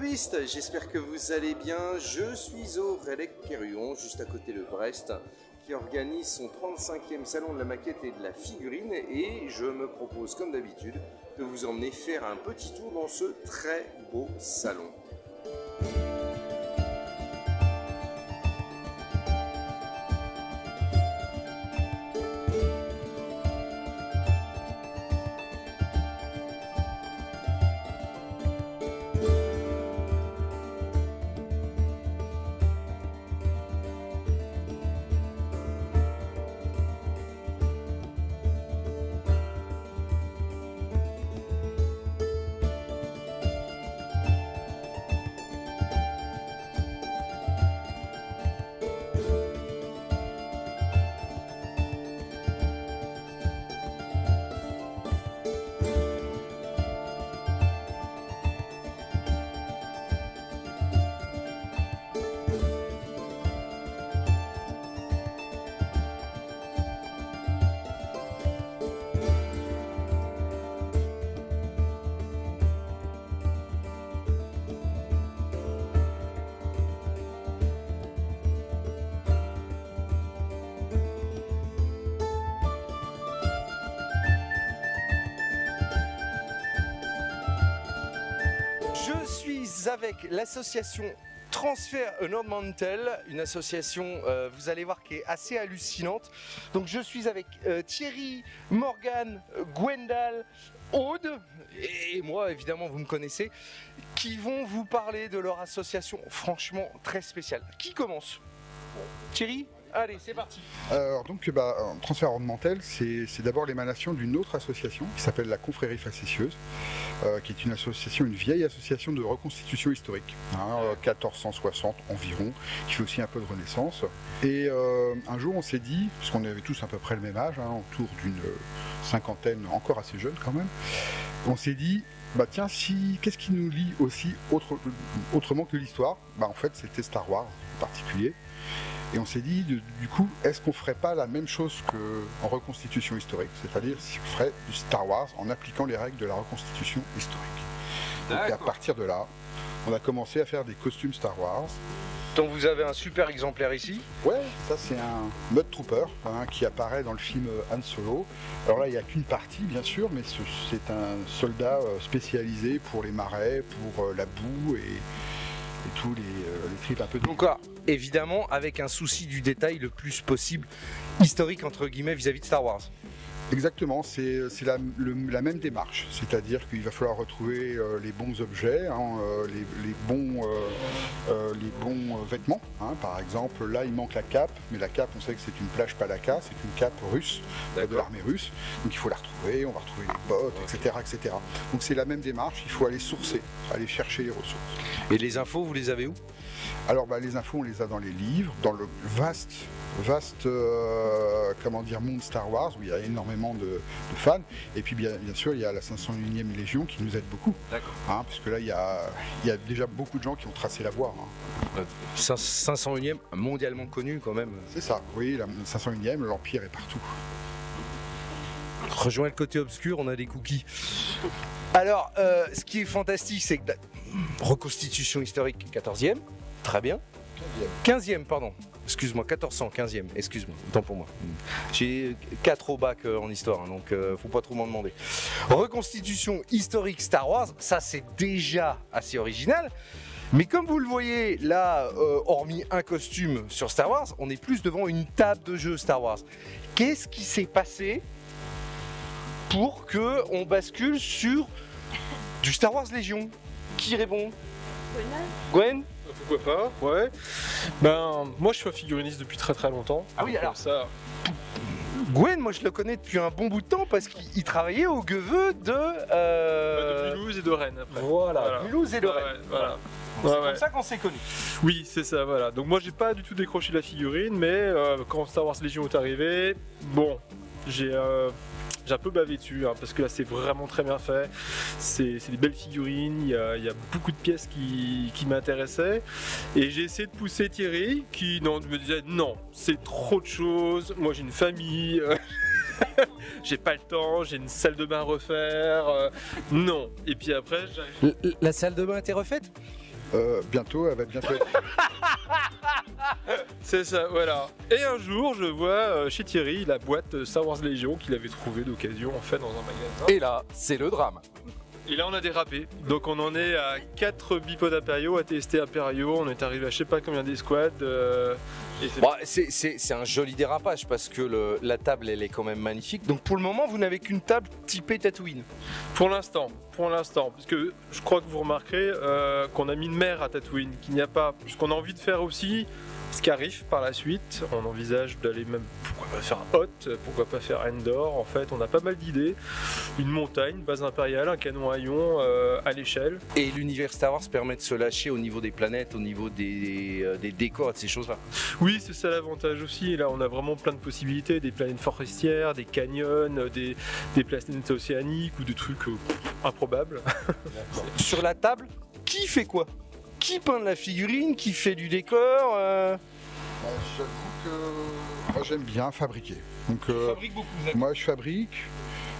Lobbyistes, j'espère que vous allez bien. Je suis au Relecq-Kerhuon, juste à côté de Brest, qui organise son 35e salon de la maquette et de la figurine. Et je me propose, comme d'habitude, de vous emmener faire un petit tour dans ce très beau salon. Je suis avec l'association Transfert Nordmantel, une association, vous allez voir, qui est assez hallucinante. Donc je suis avec Thierry, Morgane, Gwendal, Aude, et moi évidemment vous me connaissez, qui vont vous parler de leur association franchement très spéciale. Qui commence? Thierry? Allez, c'est parti. Alors donc, Transfert Nordmantel, c'est d'abord l'émanation d'une autre association qui s'appelle la Confrérie Facétieuse, qui est une association, une vieille association de reconstitution historique, 1460 environ, qui fait aussi un peu de renaissance. Et un jour on s'est dit, parce qu'on avait tous à peu près le même âge, autour d'une cinquantaine, encore assez jeune quand même, on s'est dit, bah tiens, qu'est-ce qui nous lie aussi autrement que l'histoire? En fait c'était Star Wars en particulier. Et on s'est dit, du coup, est-ce qu'on ferait pas la même chose qu'en reconstitution historique? C'est-à-dire, si on ferait du Star Wars en appliquant les règles de la reconstitution historique. Donc à partir de là, on a commencé à faire des costumes Star Wars. Donc vous avez un super exemplaire ici. Ouais, ça c'est un Mud Trooper qui apparaît dans le film Han Solo. Alors là, il n'y a qu'une partie, bien sûr, mais c'est un soldat spécialisé pour les marais, pour la boue et tous les tripes un peu de... Donc évidemment avec un souci du détail le plus possible historique entre guillemets vis-à-vis de Star Wars. Exactement, c'est la même démarche, c'est-à-dire qu'il va falloir retrouver les bons objets, les bons vêtements. Par exemple, là il manque la cape, mais la cape, on sait que c'est une plage palaka, c'est une cape russe, de l'armée russe, donc il faut la retrouver, on va retrouver les bottes, etc. etc. Donc c'est la même démarche, il faut aller sourcer, aller chercher les ressources. Et les infos, vous les avez où? Alors les infos, on les a dans les livres, dans le vaste monde Star Wars où il y a énormément de fans, et puis bien sûr il y a la 501e Légion qui nous aide beaucoup, parce que là il y a déjà beaucoup de gens qui ont tracé la voie. 501e mondialement connu quand même. C'est ça, oui, la 501e, l'Empire est partout. Rejoins le côté obscur, on a des cookies. Alors ce qui est fantastique, c'est que reconstitution historique 14e, très bien. 15e, pardon. Excuse-moi, 1400, 15e, excuse-moi, autant pour moi. J'ai 4 au bac en histoire, donc faut pas trop m'en demander. Reconstitution historique Star Wars, ça c'est déjà assez original. Mais comme vous le voyez là, hormis un costume sur Star Wars, on est plus devant une table de jeu Star Wars. Qu'est-ce qui s'est passé pour qu'on bascule sur du Star Wars Légion? Qui répond? Gwen? Pourquoi pas, ouais. Moi je suis un figuriste depuis très longtemps. Ah oui, alors ça. Gwen, moi je le connais depuis un bon bout de temps parce qu'il travaillait au Geveux de Mulhouse et de Rennes après. Voilà. Mulhouse et de Rennes. Voilà. C'est comme ça qu'on s'est connus. Oui, c'est ça, voilà. Donc moi j'ai pas du tout décroché la figurine, mais quand Star Wars Légion est arrivé, bon, j'ai un peu bavé dessus, parce que là c'est vraiment très bien fait, c'est des belles figurines, il y a beaucoup de pièces qui m'intéressaient, et j'ai essayé de pousser Thierry qui me disait non, c'est trop de choses, moi j'ai une famille, j'ai pas le temps, j'ai une salle de bain à refaire, non. Et puis après la salle de bain a été refaite? Bientôt, elle va bientôt être... C'est ça, voilà. Et un jour, je vois chez Thierry la boîte Star Wars Légion qu'il avait trouvée d'occasion en fait dans un magasin. Et là, c'est le drame. Et là, on a dérapé. Donc, on en est à 4 bipodes impériaux, ATST impériaux. On est arrivé à je sais pas combien d'escouades. Bon, c'est un joli dérapage parce que la table, elle est quand même magnifique. Donc, pour le moment, vous n'avez qu'une table typée Tatooine. Pour l'instant, parce que je crois que vous remarquerez qu'on a mis une mer à Tatooine, qu'il n'y a pas. Ce qu'on a envie de faire aussi, ce qui arrive par la suite, on envisage d'aller même, pourquoi pas faire Hoth, pourquoi pas faire Endor, en fait, on a pas mal d'idées. Une montagne, une base impériale, un canon à ion à l'échelle. Et l'univers Star Wars permet de se lâcher au niveau des planètes, au niveau des décors et de ces choses-là. Oui, c'est ça l'avantage aussi. Là, on a vraiment plein de possibilités, des planètes forestières, des canyons, des planètes océaniques ou des trucs improbables. Sur la table, qui fait quoi? Qui peint de la figurine? Qui fait du décor? J'avoue que moi j'aime bien fabriquer. Donc, fabrique beaucoup, moi je fabrique.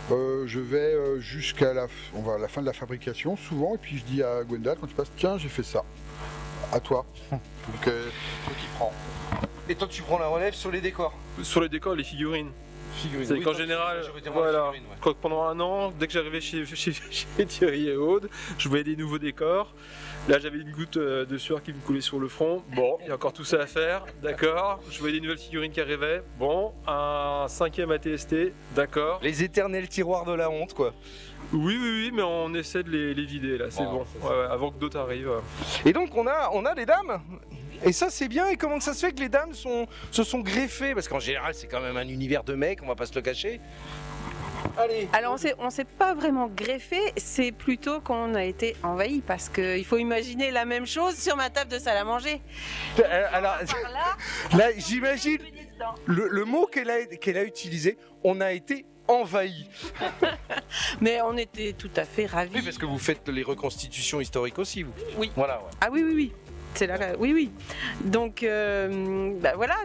Je vais jusqu'à la fin de la fabrication souvent et puis je dis à Gwendal quand tu passes, tiens j'ai fait ça, à toi. Donc toi qui prends. Et toi tu prends la relève sur les décors? Sur les décors, les figurines. C'est Oui, qu'en général, voilà, pendant un an, dès que j'arrivais chez Thierry et Aude, je voyais des nouveaux décors. Là, j'avais une goutte de sueur qui me coulait sur le front. Bon, il y a encore tout ça à faire, d'accord. Je voyais des nouvelles figurines qui arrivaient. Bon, un 5e ATST, d'accord. Les éternels tiroirs de la honte, quoi. Oui, mais on essaie de les vider là, c'est bon, ouais, avant que d'autres arrivent. Et donc, on a des dames. Et ça c'est bien, et comment ça se fait que les dames se sont greffées? Parce qu'en général c'est quand même un univers de mecs, on va pas se le cacher. Allez. Alors on s'est pas vraiment greffé, c'est plutôt qu'on a été envahi parce qu'il faut imaginer la même chose sur ma table de salle à manger. Alors, là j'imagine le mot qu'elle a utilisé, on a été envahi. Mais on était tout à fait ravis. Oui, parce que vous faites les reconstitutions historiques aussi, vous. Oui. Voilà. Ouais. Ah oui. C'est là, oui. Donc, voilà,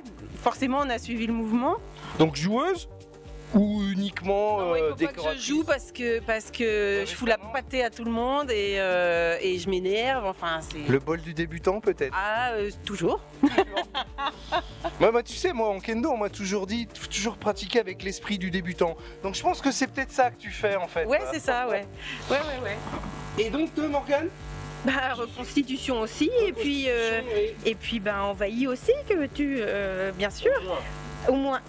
forcément, on a suivi le mouvement. Donc, joueuse ou uniquement non, il faut pas décoratrice? que je joue parce que je fous la pâtée à tout le monde et je m'énerve. Enfin, c'est... Le bol du débutant, peut-être? Ah, toujours. Moi, tu sais, moi, en kendo, on m'a toujours dit, toujours pratiquer avec l'esprit du débutant. Donc, je pense que c'est peut-être ça que tu fais, en fait. Ouais, c'est ça, ouais. Et donc, toi, Morgane? Bah, reconstitution aussi, et puis envahi aussi, que veux-tu, bien sûr. Au moins,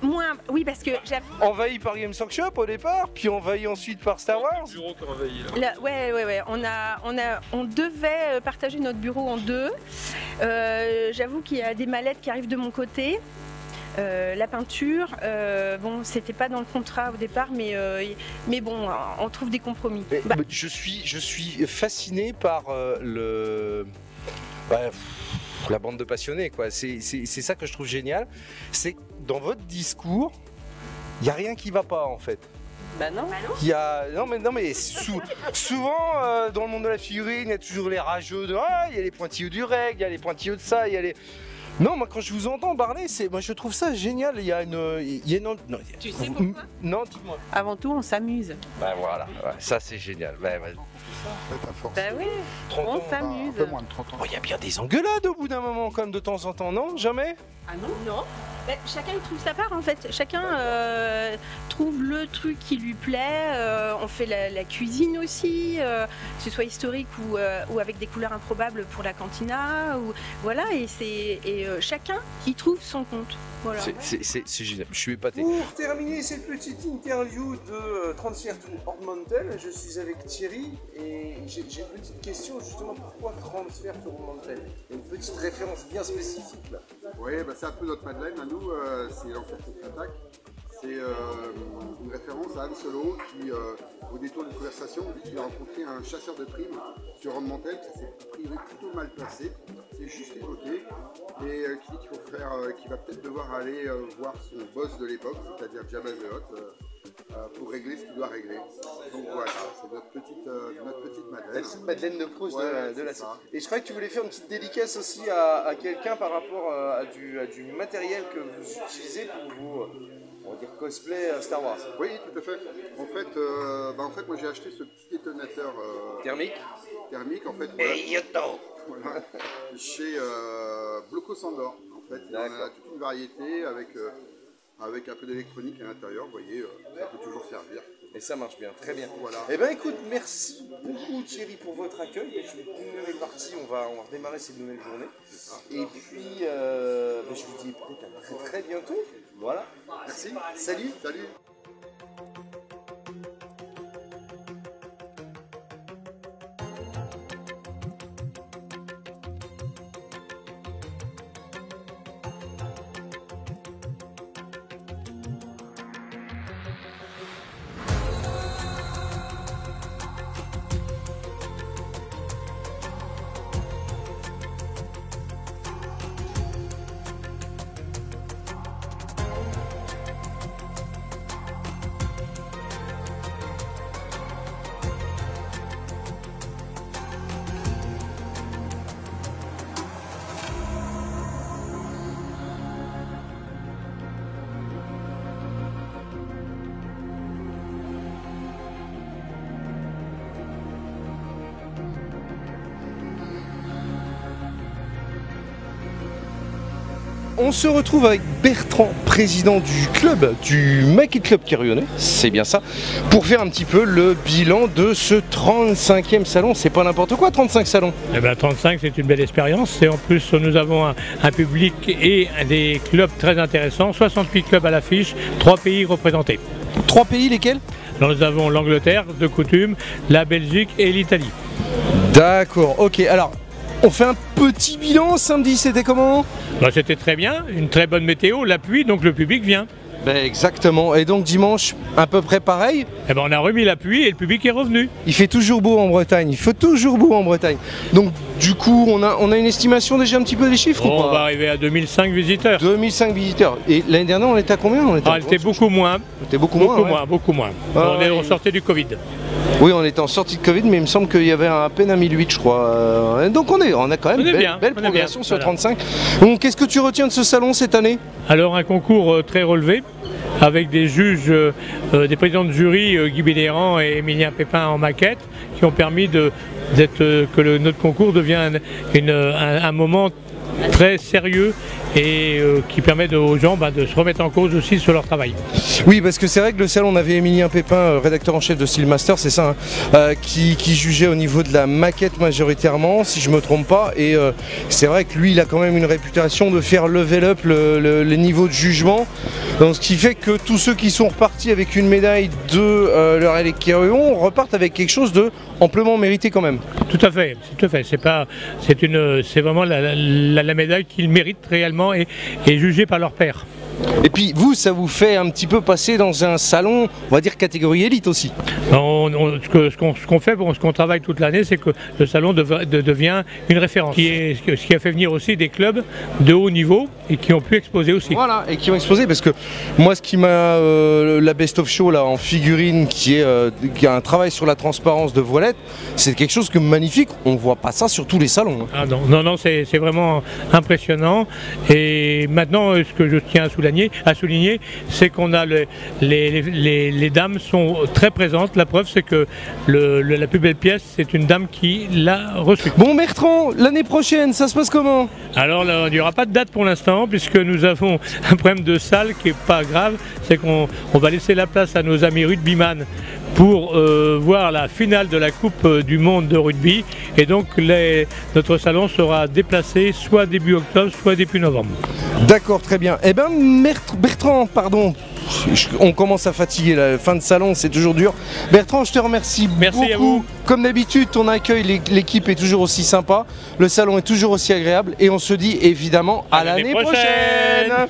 oui, parce que j'avais... Envahi par Games Workshop au départ, puis envahi ensuite par Star Wars. Le bureau qui a envahi là. Ouais. On devait partager notre bureau en deux. J'avoue qu'il y a des mallettes qui arrivent de mon côté. La peinture, bon, c'était pas dans le contrat au départ, mais bon, on trouve des compromis. Je suis fasciné par la bande de passionnés, quoi. C'est ça que je trouve génial. C'est que dans votre discours, il n'y a rien qui va pas, en fait. Bah non. Non mais souvent dans le monde de la figurine, il y a toujours les rageux de il y a les pointilleux du règle, il y a les pointilleux de ça, il y a les... Non, moi quand je vous entends parler, moi je trouve ça génial. Il y a une... Non, tu sais pourquoi? Non, dis-moi. Avant tout, on s'amuse. Bah voilà, ça c'est génial. Bah oui, on s'amuse. Un peu moins de 30 ans. Il y a bien des engueulades au bout d'un moment, comme de temps en temps, non? Jamais? Ah non. Chacun trouve sa part en fait. Chacun trouve le truc qui lui plaît. On fait la cuisine aussi, que ce soit historique ou avec des couleurs improbables pour la cantina. Voilà, et chacun y trouve son compte. Voilà. C'est génial, je suis épaté. Pour terminer cette petite interview de Transfer to Ornamental, je suis avec Thierry et j'ai une petite question justement, pourquoi Transfer to Ornamental? Une petite référence bien spécifique là. Oui, c'est un peu notre Madeleine à nous, c'est l'Enfer contre-attaque. C'est une référence à Han Solo qui, au détour d'une conversation, il a rencontré un chasseur de primes sur Ornamental, ça s'est a priori plutôt mal passé, c'est juste évoqué, et qui dit qu'il va peut-être devoir aller voir son boss de l'époque, c'est-à-dire Jabba the Hutt, pour régler ce qu'il doit régler. Donc voilà, c'est notre petite Madeleine. La petite Madeleine de Proust de la série. Et je croyais que tu voulais faire une petite dédicace aussi à quelqu'un par rapport à du matériel que vous utilisez pour vos, on va dire, cosplay Star Wars. Oui, tout à fait. En fait, moi j'ai acheté ce petit détonateur thermique. En fait, Et Yoto. Voilà. Chez Bloco Sandor. En fait, il y en a toute une variété avec un peu d'électronique à l'intérieur. Vous voyez, ça peut toujours servir. Et ça marche bien, très bien. Voilà. Eh bien écoute, merci beaucoup Thierry pour votre accueil. Une nouvelle partie, on va redémarrer cette nouvelle journée. Et puis, je vous dis peut-être à très bientôt. Voilà. Merci. Salut. Salut. On se retrouve avec Bertrand, président du club, du Maquet Club Quirionnais, c'est bien ça, pour faire un petit peu le bilan de ce 35e salon. C'est pas n'importe quoi, 35 salons. Eh ben, 35, c'est une belle expérience. Et en plus, nous avons un public et des clubs très intéressants. 68 clubs à l'affiche, 3 pays représentés. 3 pays, lesquels? Alors, nous avons l'Angleterre, de coutume, la Belgique et l'Italie. D'accord, ok. Alors, on fait un petit bilan. Samedi, c'était comment? Ben, c'était très bien, une très bonne météo, la pluie, donc le public vient. Ben exactement. Et donc dimanche, à peu près pareil. Eh ben, on a remis la pluie et le public est revenu. Il fait toujours beau en Bretagne. Il fait toujours beau en Bretagne. Donc du coup, on a une estimation déjà un petit peu des chiffres ou pas? On va arriver à 2005 visiteurs. 2005 visiteurs. Et l'année dernière, on était à combien? On était beaucoup moins. Beaucoup moins. Beaucoup moins. Ah, on sortait du Covid. Oui, on était en sortie de Covid, mais il me semble qu'il y avait à peine 1008, je crois. Donc on a quand même belle progression sur 35. Donc qu'est-ce que tu retiens de ce salon cette année? Alors un concours très relevé, avec des juges, des présidents de jury, Guy Bédéran et Emilien Pépin en maquette, qui ont permis que notre concours devienne un moment très sérieux et qui permet aux gens de se remettre en cause aussi sur leur travail. Oui, parce que c'est vrai que le salon, on avait Emilien Pépin, rédacteur en chef de Steelmaster, c'est ça, hein, qui jugeait au niveau de la maquette majoritairement, si je me trompe pas, et c'est vrai que lui, il a quand même une réputation de faire level up les niveaux de jugement, donc ce qui fait que tous ceux qui sont repartis avec une médaille de leur Quirion repartent avec quelque chose de amplement mérité quand même. Tout à fait, c'est vraiment la médaille qu'ils méritent réellement et jugée par leur père. Et puis vous, ça vous fait un petit peu passer dans un salon, on va dire catégorie élite aussi. Ce qu'on fait, ce qu'on travaille toute l'année, c'est que le salon devient une référence. Ce qui a fait venir aussi des clubs de haut niveau et qui ont pu exposer aussi. Voilà, et qui ont exposé, parce que moi ce qui m'a... la Best of Show là, en figurine, qui a un travail sur la transparence de voilettes, c'est quelque chose de magnifique, on ne voit pas ça sur tous les salons. Hein. Ah non, c'est vraiment impressionnant. Et maintenant, ce que je tiens à souligner, c'est qu'on a les dames sont très présentes. La preuve, c'est que la plus belle pièce, c'est une dame qui l'a reçue. Bon Bertrand, l'année prochaine, ça se passe comment? Alors là, il n'y aura pas de date pour l'instant, puisque nous avons un problème de salle qui n'est pas grave, c'est qu'on va laisser la place à nos amis rugbyman pour voir la finale de la Coupe du Monde de rugby, et donc notre salon sera déplacé soit début octobre, soit début novembre. D'accord, très bien. Eh bien Bertrand, pardon, on commence à fatiguer, la fin de salon, c'est toujours dur. Bertrand, je te remercie beaucoup. Merci à vous. Comme d'habitude, ton accueil, l'équipe est toujours aussi sympa, le salon est toujours aussi agréable, et on se dit évidemment à l'année prochaine.